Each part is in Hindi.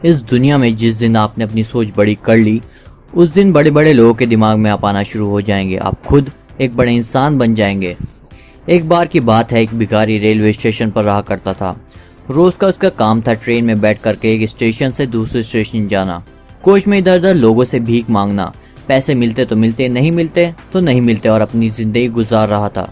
इस दुनिया में जिस दिन आपने अपनी सोच बड़ी कर ली, उस दिन बड़े बड़े लोगों के दिमाग में आप आना शुरू हो जाएंगे। आप खुद एक बड़े इंसान बन जाएंगे। एक बार की बात है, एक भिखारी रेलवे स्टेशन पर रहा करता था। रोज का उसका काम था ट्रेन में बैठ करके एक स्टेशन से दूसरे स्टेशन जाना, कोच में इधर उधर लोगों से भीख मांगना। पैसे मिलते तो मिलते, नहीं मिलते तो नहीं मिलते, और अपनी जिंदगी गुजार रहा था।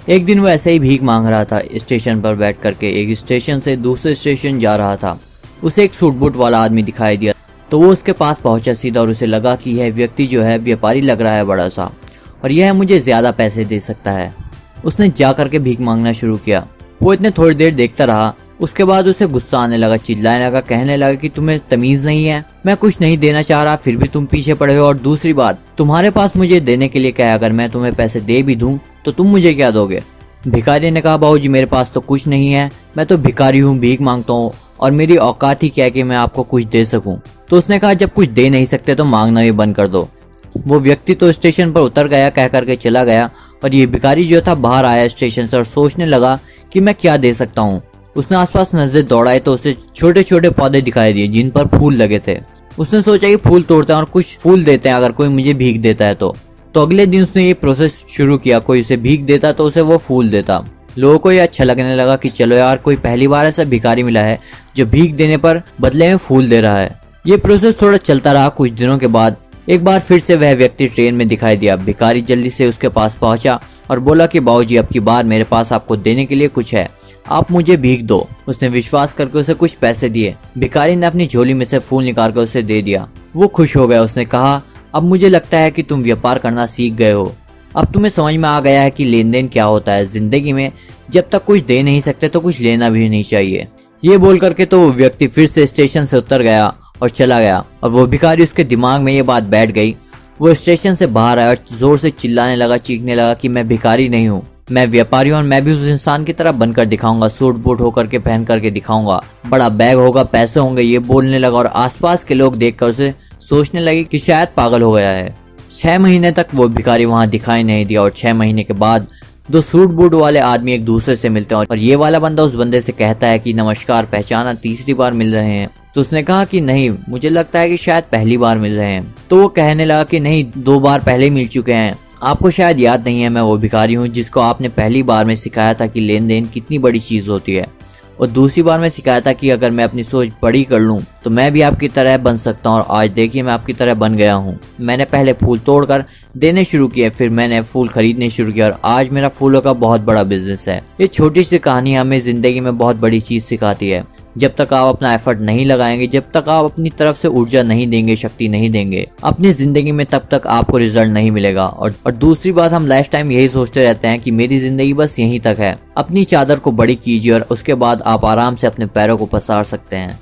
एक दिन वो ऐसे ही भीख मांग रहा था। स्टेशन पर बैठ करके एक स्टेशन से दूसरे स्टेशन जा रहा था। उसे एक सूट बूट वाला आदमी दिखाई दिया तो वो उसके पास पहुंचा सीधा, और उसे लगा कि यह व्यक्ति जो है व्यापारी लग रहा है बड़ा सा, और यह मुझे ज्यादा पैसे दे सकता है। उसने जा करके भीख मांगना शुरू किया। वो इतने थोड़ी देर देखता रहा, उसके बाद उसे गुस्सा आने लगा, चिल्लाने लगा, कहने लगा कि तुम्हें तमीज नहीं है, मैं कुछ नहीं देना चाह रहा फिर भी तुम पीछे पड़े हो, और दूसरी बात तुम्हारे पास मुझे देने के लिए क्या है, अगर मैं तुम्हें पैसे दे भी दूं तो तुम मुझे क्या दोगे। भिखारी ने कहा, बाबूजी मेरे पास तो कुछ नहीं है, मैं तो भिखारी हूँ, भीख मांगता हूँ, और मेरी औकात ही क्या है कि मैं आपको कुछ दे सकूं। तो उसने कहा, जब कुछ दे नहीं सकते तो मांगना भी बंद कर दो। वो व्यक्ति तो स्टेशन पर उतर गया, कह करके चला गया, और ये भिखारी जो था बाहर आया स्टेशन से और सोचने लगा कि मैं क्या दे सकता हूँ। उसने आसपास नजर दौड़ाई तो उसे छोटे छोटे पौधे दिखाई दिए जिन पर फूल लगे थे। उसने सोचा कि फूल तोड़ते हैं और कुछ फूल देते हैं, अगर कोई मुझे भीख देता है तो अगले दिन उसने ये प्रोसेस शुरू किया। कोई उसे भीख देता तो उसे वो फूल देता। लोगों को ये अच्छा लगने लगा कि चलो यार, कोई पहली बार ऐसा भिखारी मिला है जो भीख देने पर बदले में फूल दे रहा है। ये प्रोसेस थोड़ा चलता रहा। कुछ दिनों के बाद एक बार फिर से वह व्यक्ति ट्रेन में दिखाई दिया। भिखारी जल्दी से उसके पास पहुंचा और बोला कि बाबूजी अब की बार मेरे पास आपको देने के लिए कुछ है, आप मुझे भीख दो। उसने विश्वास करके उसे कुछ पैसे दिए। भिखारी ने अपनी झोली में से फूल निकाल कर उसे दे दिया। वो खुश हो गया। उसने कहा, अब मुझे लगता है कि तुम व्यापार करना सीख गए हो, अब तुम्हें समझ में आ गया है कि लेन देन क्या होता है। जिंदगी में जब तक कुछ दे नहीं सकते तो कुछ लेना भी नहीं चाहिए। ये बोल करके तो वो व्यक्ति फिर से स्टेशन से उतर गया और चला गया, और वो भिखारी उसके दिमाग में ये बात बैठ गई। वो स्टेशन से बाहर आया और जोर से चिल्लाने लगा, चीखने लगा कि मैं भिखारी नहीं हूँ, मैं व्यापारी हूँ, और मैं भी उस इंसान की तरह बनकर दिखाऊंगा, सूट बूट होकर के पहन करके दिखाऊंगा, बड़ा बैग होगा, पैसे होंगे। ये बोलने लगा और आसपास के लोग देखकर उसे सोचने लगे कि शायद पागल हो गया है। 6 महीने तक वो भिखारी वहां दिखाई नहीं दिया, और 6 महीने के बाद 2 सूट बूट वाले आदमी एक दूसरे से मिलते हैं, और ये वाला बंदा उस बंदे से कहता है कि नमस्कार, पहचाना, तीसरी बार मिल रहे हैं। तो उसने कहा कि नहीं, मुझे लगता है कि शायद पहली बार मिल रहे हैं। तो वो कहने लगा कि नहीं, 2 बार पहले मिल चुके हैं, आपको शायद याद नहीं है, मैं वो भिखारी हूँ जिसको आपने पहली बार में सिखाया था कि लेन देन कितनी बड़ी चीज होती है, और दूसरी बार में सिखाया था कि अगर मैं अपनी सोच बड़ी कर लूं तो मैं भी आपकी तरह बन सकता हूं, और आज देखिए मैं आपकी तरह बन गया हूं। मैंने पहले फूल तोड़कर देने शुरू किए, फिर मैंने फूल खरीदने शुरू किया, और आज मेरा फूलों का बहुत बड़ा बिजनेस है। ये छोटी सी कहानी हमें जिंदगी में बहुत बड़ी चीज सिखाती है। जब तक आप अपना एफर्ट नहीं लगाएंगे, जब तक आप अपनी तरफ से ऊर्जा नहीं देंगे, शक्ति नहीं देंगे अपनी जिंदगी में, तब तक आपको रिजल्ट नहीं मिलेगा। और दूसरी बात, हम लाइफ टाइम यही सोचते रहते हैं कि मेरी जिंदगी बस यहीं तक है। अपनी चादर को बड़ी कीजिए और उसके बाद आप आराम से अपने पैरों को पसार सकते हैं।